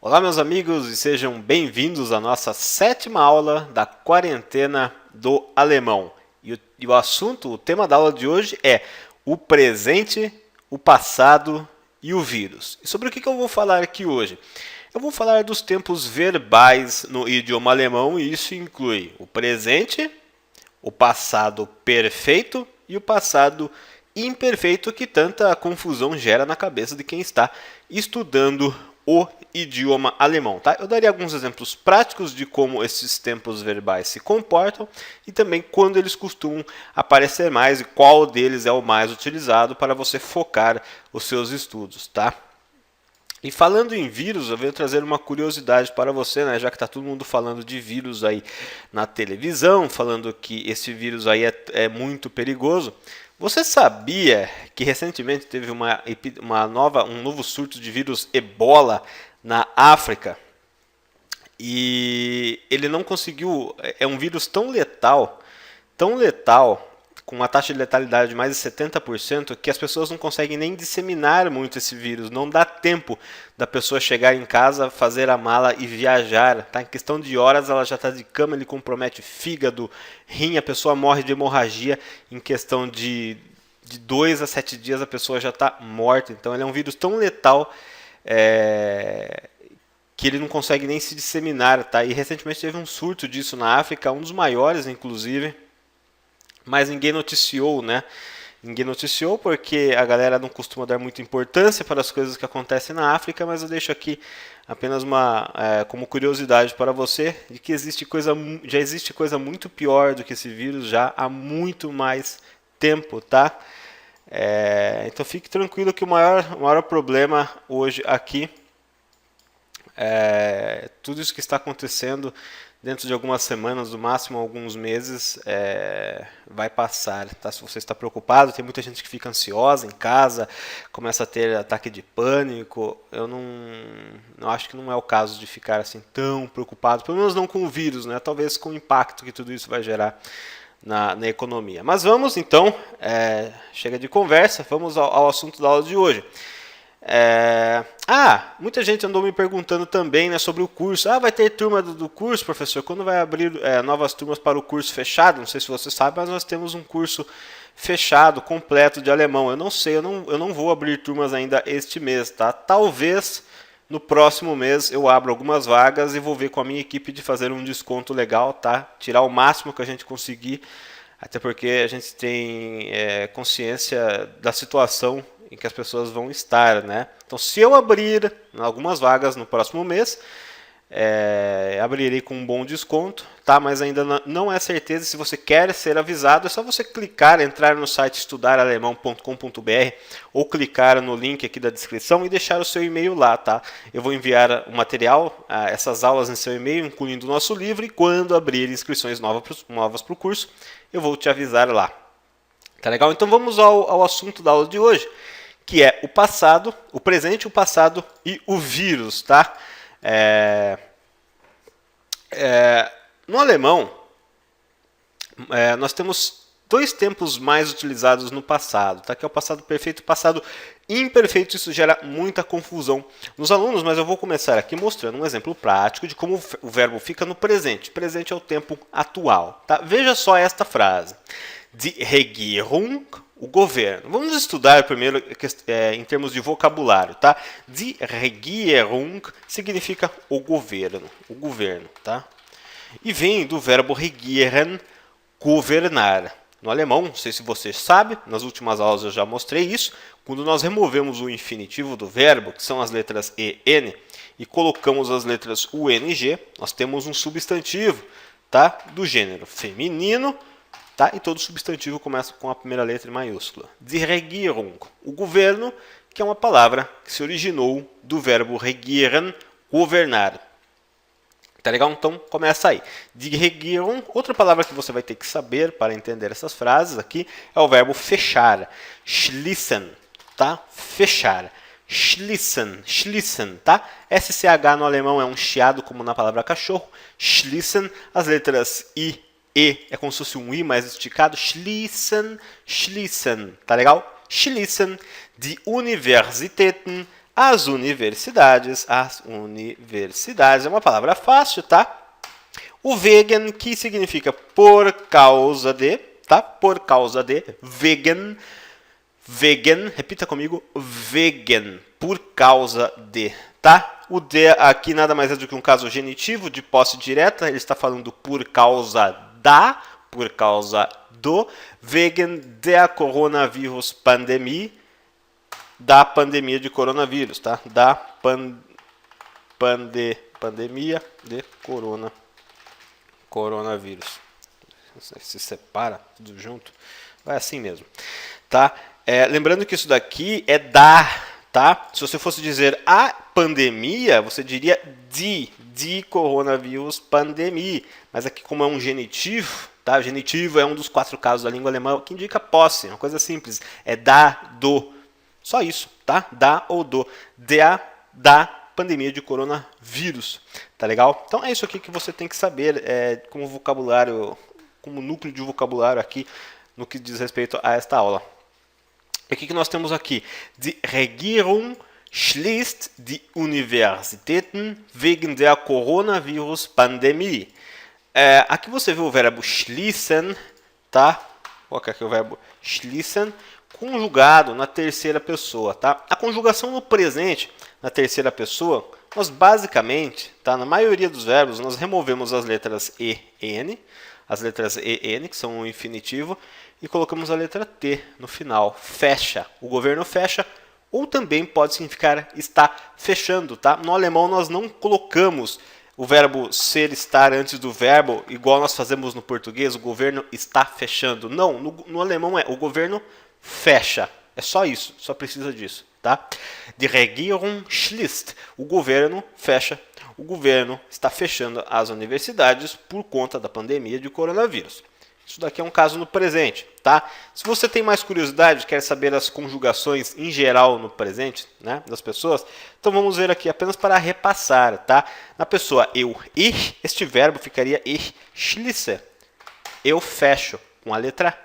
Olá, meus amigos, e sejam bem-vindos à nossa 7ª aula da quarentena do alemão. E o assunto, o tema da aula de hoje é o presente, o passado e o vírus. E sobre o que eu vou falar aqui hoje? Eu vou falar dos tempos verbais no idioma alemão e isso inclui o presente, o passado perfeito e o passado imperfeito que tanta confusão gera na cabeça de quem está estudando o idioma alemão, tá? Eu daria alguns exemplos práticos de como esses tempos verbais se comportam e também quando eles costumam aparecer mais e qual deles é o mais utilizado para você focar os seus estudos, tá? E falando em vírus, eu venho trazer uma curiosidade para você, né? Já que está todo mundo falando de vírus aí na televisão, falando que esse vírus aí é muito perigoso. Você sabia que recentemente teve um novo surto de vírus Ebola na África? E ele não conseguiu. É um vírus tão letal, com uma taxa de letalidade de mais de 70%, que as pessoas não conseguem nem disseminar muito esse vírus. Não dá tempo da pessoa chegar em casa, fazer a mala e viajar. Tá? Em questão de horas ela já está de cama, ele compromete fígado, rim, a pessoa morre de hemorragia. Em questão de 2 a 7 dias a pessoa já está morta. Então ele é um vírus tão letal que ele não consegue nem se disseminar. Tá? E recentemente teve um surto disso na África, um dos maiores inclusive. Mas ninguém noticiou, né? Ninguém noticiou porque a galera não costuma dar muita importância para as coisas que acontecem na África, mas eu deixo aqui apenas como curiosidade para você de que já existe coisa muito pior do que esse vírus já há muito mais tempo, tá? Então fique tranquilo que o maior problema hoje aqui tudo isso que está acontecendo dentro de algumas semanas, no máximo alguns meses, vai passar. Tá? Se você está preocupado, tem muita gente que fica ansiosa em casa, começa a ter ataque de pânico. Eu não acho que não é o caso de ficar assim tão preocupado, pelo menos não com o vírus, né? Talvez com o impacto que tudo isso vai gerar na economia. Mas vamos então, chega de conversa, vamos ao assunto da aula de hoje. Muita gente andou me perguntando também, né, sobre o curso. Vai ter turma do curso, professor? Quando vai abrir novas turmas para o curso fechado? Não sei se você sabe, mas nós temos um curso fechado, completo de alemão. Eu não sei, eu não vou abrir turmas ainda este mês, tá? Talvez no próximo mês eu abra algumas vagas e vou ver com a minha equipe de fazer um desconto legal, tá? Tirar o máximo que a gente conseguir, até porque a gente tem consciência da situação em que as pessoas vão estar, né? Então, se eu abrir algumas vagas no próximo mês, abrirei com um bom desconto, tá? Mas ainda não é certeza. Se você quer ser avisado, é só você entrar no site estudaralemão.com.br ou clicar no link aqui da descrição e deixar o seu e-mail lá, tá? Eu vou enviar o material, essas aulas em seu e-mail, incluindo o nosso livro, e quando abrir inscrições novas para o curso, eu vou te avisar lá. Tá legal? Então vamos ao assunto da aula de hoje, que é o passado, o presente, o passado e o vírus, tá? No alemão, nós temos dois tempos mais utilizados no passado, tá? Que é o passado perfeito e o passado imperfeito. Isso gera muita confusão nos alunos, mas eu vou começar aqui mostrando um exemplo prático de como o verbo fica no presente. Presente é o tempo atual, tá? Veja só esta frase. Die Regierung, o governo. Vamos estudar primeiro em termos de vocabulário, tá? Die Regierung significa o governo, tá? E vem do verbo regieren, governar. No alemão, não sei se você sabe, nas últimas aulas eu já mostrei isso, quando nós removemos o infinitivo do verbo, que são as letras e, n, e colocamos as letras u, n, g, nós temos um substantivo, tá? Do gênero feminino. Tá? E todo substantivo começa com a primeira letra em maiúscula. Die Regierung, o governo, que é uma palavra que se originou do verbo regieren, governar. Tá legal? Então começa aí. Die Regierung, outra palavra que você vai ter que saber para entender essas frases aqui é o verbo fechar. Schließen, tá? Fechar. Schließen, tá? SCH no alemão é um chiado como na palavra cachorro. Schließen, as letras I, E é como se fosse um I mais esticado. Schließen, tá legal? Schließen die Universitäten As universidades, é uma palavra fácil, tá? O wegen, que significa por causa de, tá? Por causa de, wegen, repita comigo, wegen, por causa de, tá? O de aqui nada mais é do que um caso genitivo de posse direta, ele está falando por causa da, por causa do, wegen der Coronavirus Pandemie, da pandemia de coronavírus, tá? Da pandemia de coronavírus. Se separa tudo junto, vai assim mesmo, tá? Lembrando que isso daqui é da, tá? Se você fosse dizer a pandemia, você diria de coronavírus pandemie, mas aqui como é um genitivo, tá? O genitivo é um dos 4 casos da língua alemã que indica posse, uma coisa simples, é da, do. Só isso, tá? Da ou do. Da pandemia de coronavírus. Tá legal? Então é isso aqui que você tem que saber como vocabulário, como núcleo de vocabulário aqui no que diz respeito a esta aula. O que nós temos aqui? Die Regierung schließt die Universitäten wegen der Coronavirus-Pandemie. Aqui você vê o verbo schließen, tá? Vou colocar aqui o verbo schließen, conjugado na terceira pessoa, tá? A conjugação no presente, na terceira pessoa, nós basicamente, tá? Na maioria dos verbos, nós removemos as letras E, N, as letras E, N, que são o infinitivo, e colocamos a letra T no final. Fecha. O governo fecha, ou também pode significar está fechando, tá? No alemão nós não colocamos o verbo ser, estar antes do verbo, igual nós fazemos no português, o governo está fechando. Não, no alemão o governo fecha. É só isso, só precisa disso, tá? Die Regierung schließt. O governo fecha. O governo está fechando as universidades por conta da pandemia de coronavírus. Isso daqui é um caso no presente, tá? Se você tem mais curiosidade, quer saber as conjugações em geral no presente, né, das pessoas, então vamos ver aqui apenas para repassar, tá? Na pessoa ich, este verbo ficaria ich schließe. Eu fecho, com a letra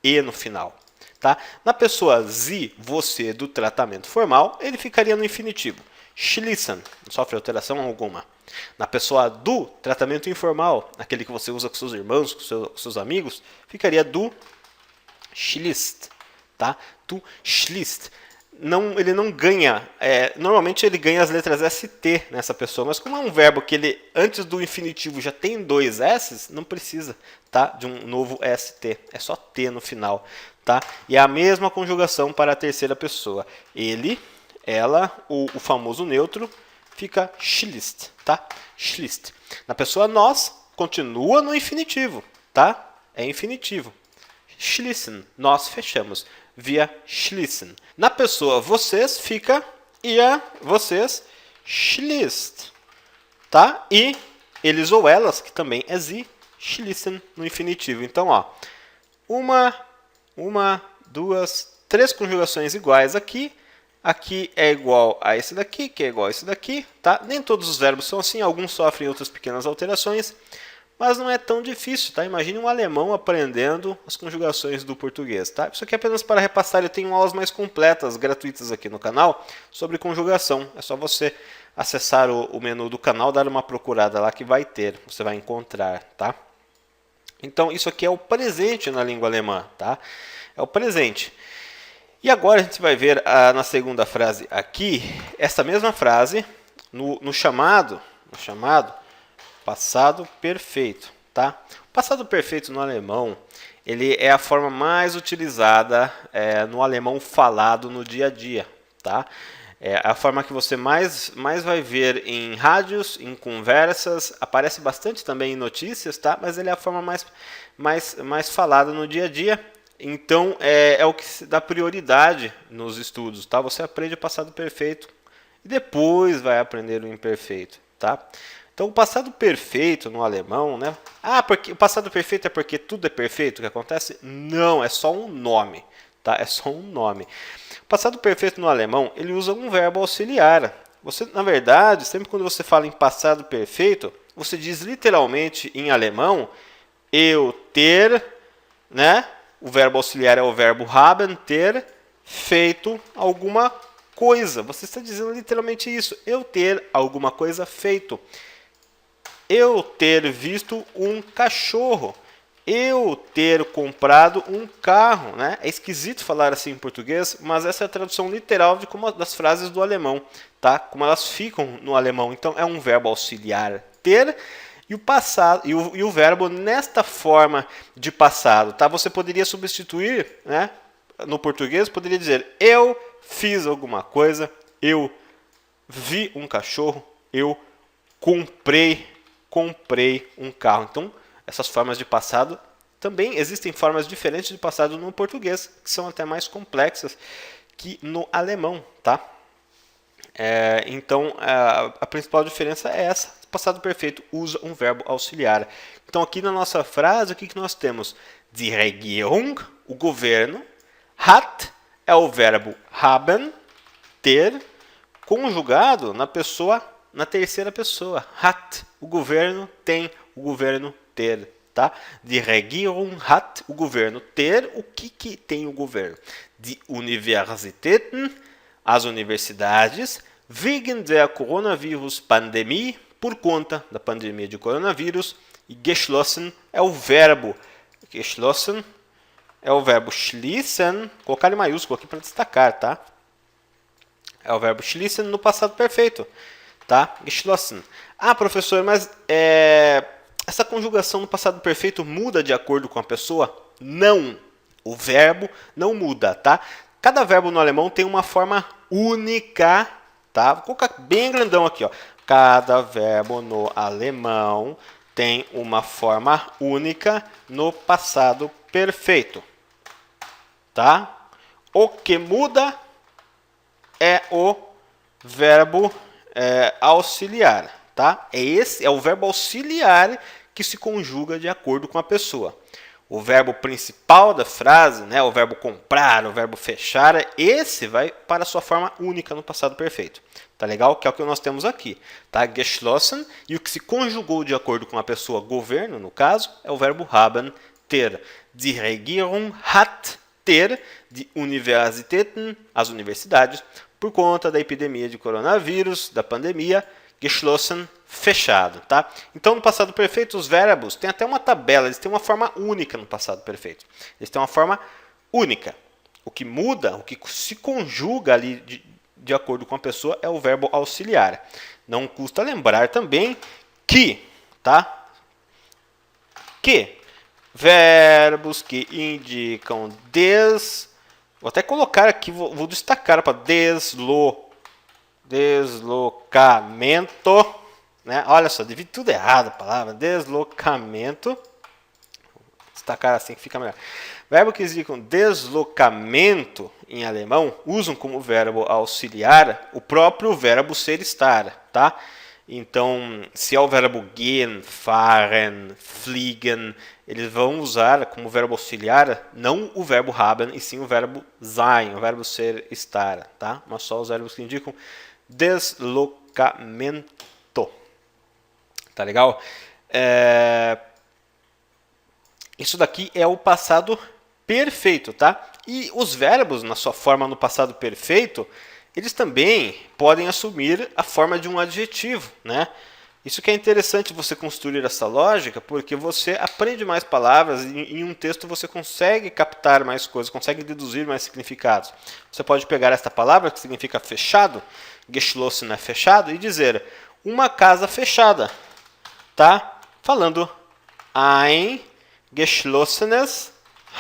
E no final. Tá? Na pessoa Sie, você, do tratamento formal, ele ficaria no infinitivo. Schließen, não sofre alteração alguma. Na pessoa do tratamento informal, aquele que você usa com seus irmãos, com seus amigos, ficaria do schließt. Tá? Du schließt. Não, ele não ganha, normalmente ele ganha as letras ST nessa pessoa, mas como é um verbo que ele antes do infinitivo já tem 2 S's, não precisa, tá, de um novo ST, é só T no final, tá? E é a mesma conjugação para a terceira pessoa, ele, ela, o famoso neutro, fica schließt, tá? Schließt. Na pessoa nós, continua no infinitivo, tá? É infinitivo. Schließen, nós fechamos. Wir schließen. Na pessoa vocês fica ihr, vocês schließt, tá? E eles ou elas, que também é sie, schließen no infinitivo. Então, ó, uma, 2, 3 conjugações iguais aqui. Aqui é igual a esse daqui, que é igual a esse daqui, tá? Nem todos os verbos são assim, alguns sofrem outras pequenas alterações. Mas não é tão difícil, tá? Imagine um alemão aprendendo as conjugações do português, tá? Isso aqui é apenas para repassar, eu tenho aulas mais completas, gratuitas aqui no canal, sobre conjugação. É só você acessar o menu do canal, dar uma procurada lá que vai ter, você vai encontrar, tá? Então, isso aqui é o presente na língua alemã, tá? É o presente. E agora a gente vai ver na segunda frase aqui, essa mesma frase no chamado, passado perfeito, tá? O passado perfeito no alemão, ele é a forma mais utilizada no alemão falado no dia a dia, tá? É a forma que você mais vai ver em rádios, em conversas, aparece bastante também em notícias, tá? Mas ele é a forma mais falada no dia a dia. Então, é o que dá prioridade nos estudos, tá? Você aprende o passado perfeito e depois vai aprender o imperfeito, tá? Então, o passado perfeito no alemão, né? Porque o passado perfeito é porque tudo é perfeito que acontece? Não, é só um nome, tá? É só um nome. O passado perfeito no alemão, ele usa um verbo auxiliar. Você, na verdade, sempre quando você fala em passado perfeito, você diz literalmente em alemão, eu ter, né? O verbo auxiliar é o verbo haben, ter feito alguma coisa. Você está dizendo literalmente isso. Eu ter alguma coisa feito. Eu ter visto um cachorro. Eu ter comprado um carro, né? É esquisito falar assim em português, mas essa é a tradução literal de como das frases do alemão, tá? Como elas ficam no alemão. Então é um verbo auxiliar ter e o passado e o verbo nesta forma de passado, tá? Você poderia substituir, né? No português poderia dizer eu fiz alguma coisa, eu vi um cachorro, eu comprei um carro. Então essas formas de passado, também existem formas diferentes de passado no português, que são até mais complexas que no alemão, tá? Então, a principal diferença é essa. O passado perfeito usa um verbo auxiliar. Então, aqui na nossa frase, o que nós temos? Die Regierung, o governo. Hat é o verbo haben, ter, conjugado na terceira pessoa. Hat, o governo tem, o governo ter, tá? Die Regierung hat, o governo ter. O que tem o governo? Die Universitäten, as universidades, wegen der Coronavirus-Pandemie, por conta da pandemia de coronavírus. E geschlossen é o verbo. Geschlossen é o verbo schließen, colocar em maiúsculo aqui para destacar, tá? É o verbo schließen no passado perfeito, tá? Geschlossen. Ah, professor, mas essa conjugação no passado perfeito muda de acordo com a pessoa? Não. O verbo não muda, tá? Cada verbo no alemão tem uma forma única, tá? Vou colocar bem grandão aqui, ó. Cada verbo no alemão tem uma forma única no passado perfeito, tá? O que muda é o verbo auxiliar, tá? Esse é o verbo auxiliar que se conjuga de acordo com a pessoa. O verbo principal da frase, né, o verbo comprar, o verbo fechar, esse vai para a sua forma única no passado perfeito. Tá legal? Que é o que nós temos aqui, tá? Geschlossen, e o que se conjugou de acordo com a pessoa governo, no caso, é o verbo haben, ter. Die Regierung hat ter, die Universitäten, as universidades, por conta da epidemia de coronavírus, da pandemia, geschlossen, fechado, tá? Então, no passado perfeito, os verbos têm até uma tabela, eles têm uma forma única no passado perfeito. Eles têm uma forma única. O que muda, o que se conjuga ali de acordo com a pessoa é o verbo auxiliar. Não custa lembrar também que, tá? Que verbos que indicam vou até colocar aqui, vou destacar para deslocamento, né? Olha só, divide tudo errado a palavra, deslocamento. Vou destacar assim que fica melhor. Verbos que indicam deslocamento em alemão usam como verbo auxiliar o próprio verbo ser estar, tá? Então, se é o verbo gehen, fahren, fliegen, eles vão usar como verbo auxiliar não o verbo haben, e sim o verbo sein, o verbo ser, estar, tá? Mas só os verbos que indicam deslocamento. Tá legal? Isso daqui é o passado perfeito, tá? E os verbos, na sua forma no passado perfeito, eles também podem assumir a forma de um adjetivo, né? Isso que é interessante você construir essa lógica, porque você aprende mais palavras e em um texto você consegue captar mais coisas, consegue deduzir mais significados. Você pode pegar esta palavra, que significa fechado, geschlossen é fechado, e dizer uma casa fechada, tá? Falando ein geschlossenes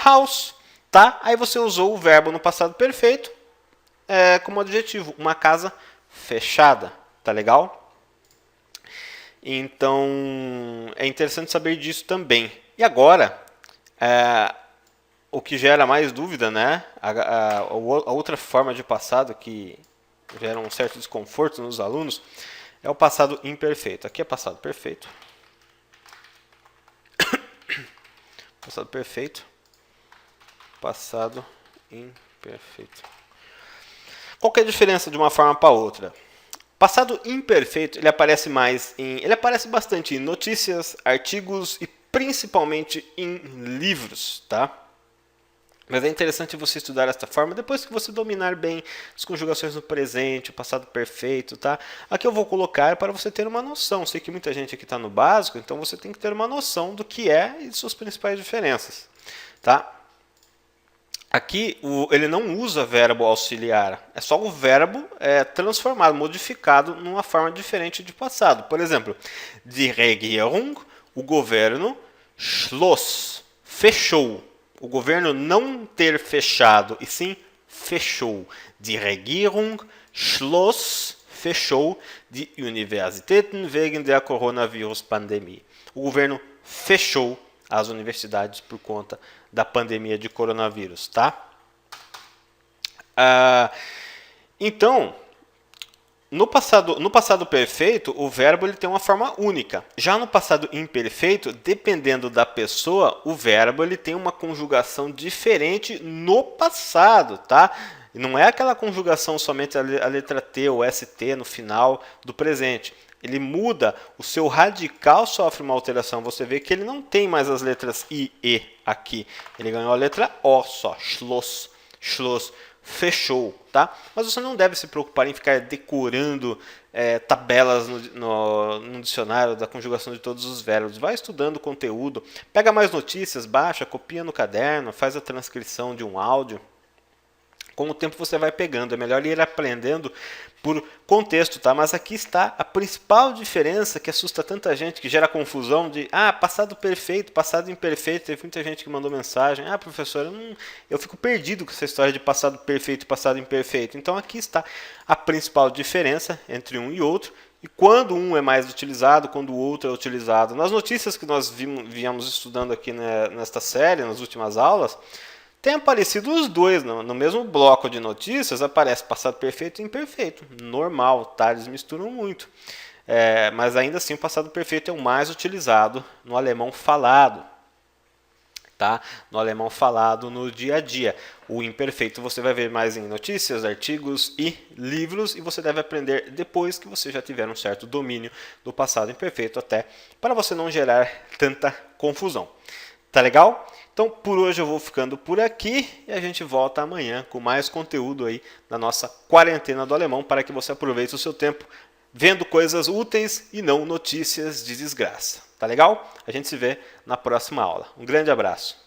Haus, tá? Aí você usou o verbo no passado perfeito como adjetivo, uma casa fechada, tá legal? Então, é interessante saber disso também. E agora, o que gera mais dúvida, né? A outra forma de passado que gera um certo desconforto nos alunos é o passado imperfeito. Aqui é passado perfeito. Passado perfeito. Passado imperfeito. Qual que é a diferença de uma forma para outra? Passado imperfeito, ele aparece bastante em notícias, artigos e principalmente em livros, tá? Mas é interessante você estudar desta forma depois que você dominar bem as conjugações no presente, o passado perfeito, tá? Aqui eu vou colocar para você ter uma noção. Sei que muita gente aqui está no básico, então você tem que ter uma noção do que é e de suas principais diferenças, tá? Aqui ele não usa verbo auxiliar, é só o verbo transformado, modificado numa forma diferente de passado. Por exemplo, die Regierung, o governo, schloss, fechou. O governo não ter fechado, e sim fechou. Die Regierung schloss, fechou, die Universitäten wegen der Coronavirus-Pandemie. O governo fechou as universidades por conta da pandemia de coronavírus, tá? Então, no passado perfeito, o verbo ele tem uma forma única. Já no passado imperfeito, dependendo da pessoa, o verbo ele tem uma conjugação diferente no passado, tá? Não é aquela conjugação somente a letra T ou ST no final do presente. Ele muda, o seu radical sofre uma alteração. Você vê que ele não tem mais as letras I e aqui. Ele ganhou a letra O só. Schloss, schloss, fechou, tá? Mas você não deve se preocupar em ficar decorando tabelas no dicionário da conjugação de todos os verbos. Vai estudando o conteúdo, pega mais notícias, baixa, copia no caderno, faz a transcrição de um áudio. Com o tempo você vai pegando, é melhor ir aprendendo por contexto, tá? Mas aqui está a principal diferença que assusta tanta gente, que gera confusão de passado perfeito, passado imperfeito. Teve muita gente que mandou mensagem, professor, eu fico perdido com essa história de passado perfeito e passado imperfeito. Então aqui está a principal diferença entre um e outro, e quando um é mais utilizado, quando o outro é utilizado. Nas notícias que nós viemos estudando aqui nesta série, nas últimas aulas, tem aparecido os dois, no mesmo bloco de notícias, aparece passado perfeito e imperfeito. Normal, tá? Eles misturam muito. Mas ainda assim o passado perfeito é o mais utilizado no alemão falado. Tá? No alemão falado no dia a dia. O imperfeito você vai ver mais em notícias, artigos e livros, e você deve aprender depois que você já tiver um certo domínio do passado imperfeito, até para você não gerar tanta confusão. Tá legal? Então, por hoje eu vou ficando por aqui e a gente volta amanhã com mais conteúdo aí na nossa quarentena do alemão para que você aproveite o seu tempo vendo coisas úteis e não notícias de desgraça. Tá legal? A gente se vê na próxima aula. Um grande abraço.